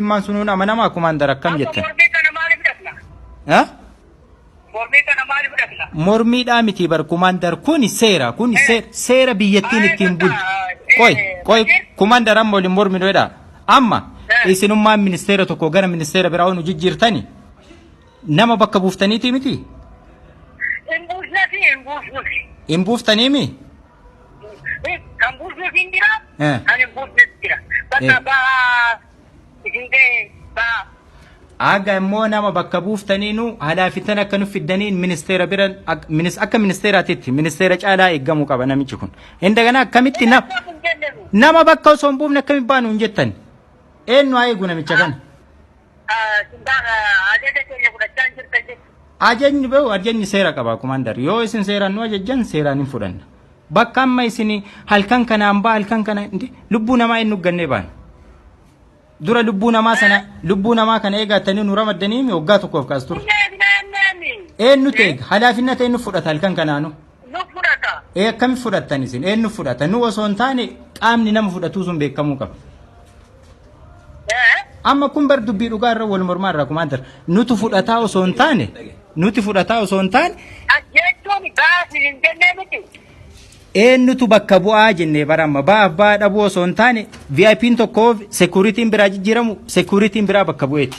mootummaan sunuun amanama kumaandar akkam jettan. Ha? Mormiidhaa miti bar kumaandar kun seera seera biyyattiin ittiin bultu. Qoy kumaandar amma waliin mormiidha. Amma isinummaan ministeera tokko gara ministeera biraa onu jijjiirtani nama bakka buuftaniiti miti. In buuftanii mi? Kan buusuuf hin jira. Kan hin buufnes jira. Bakka Aga immoo nama bakka buuftaniinu halaafitan akka nuuf fiddaniin ministeera biran akka ministeeraatitti ministeera caalaa eeggamuu qaba namichi kun. Indagana akkamitti nama bakka osoo hin buufne akkamitti baanu hin jettan. Eenyu haa eegu namicha kana? Ajajni beeku ajajni seera qaba kumaandar. Yoo isin seeraan nu ajajjan seeraan hin fudhanna. Bakka amma isin halkan kanaan baa halkan kana lubbuu namaa hin nuggannee baan. Dura lubbuu namaa kana eegattanii nu ramaddanii mi waggaa tokkoof kaas ture. Eenyu teeg halaafinna eenyu fudhata halkan kanaanu? Nu fudhata. Akkamitti fudhattan isin eenyu fudhata? Nu osoo hin taane qaamni nama fudhatuu sun beekamuu qaba. Amma kun bar dubbii dhugaa irra wal mormaa irra kumaandar nuti fudhataa osoo hin taane Ajjeechuun baasii hin jennee miti. eenyutu bakka bu'aa jennee baramma baa dhabuu osoo hin taane VIP'n tokkoof security'n biraa jijjiiramu security'n biraa bakka bu'eeti.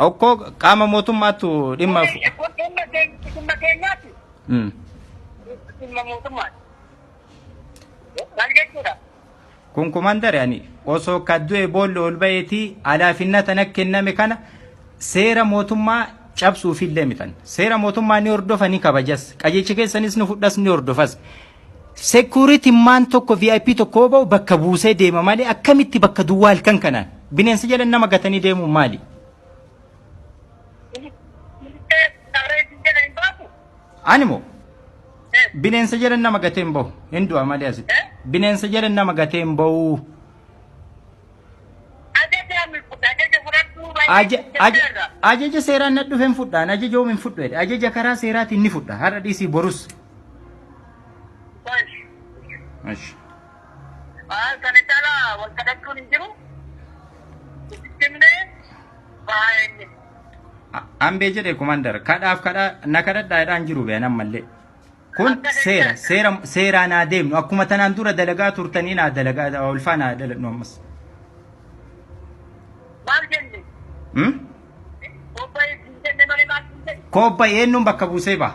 Okko qaama mootummaatu dhimma kun kumaandar yani osoo kaddu'e boolla ol bayeetii alaafinna tana kenname kana seera mootummaa cabsuuf illee mitan seera mootummaa ni hordofa ni kabajas qajeelcha keessanis ni fudhas ni hordofas security man tokko VIP tokko ba'u bakka buusee deema malee akkamitti bakka duwwaa halkan kanaan bineensa jedhan nama gatanii deemu maali? Animo bineensa jedhan nama gateen bahu hindu'a malee asitti bineensa jedhan nama gateen bahu. Ajaja seeraan na dhufen fudhaan ajaja oomin fudhedha ajaja karaa seeraatiin ni fudha har'a dhiisii borus. Kana caalaa wal kadhachuun hin jiru. Ambee jedhe kumaandar kadhaaf na kadhadhaadhaan jiru beekan ammallee. Kun seeraan haa deemnu akkuma tanaan dura dalagaa turtanii naa dalagaa olfaa naa daladhu ammas. Kobba eenyuun bakka buusee ba'a.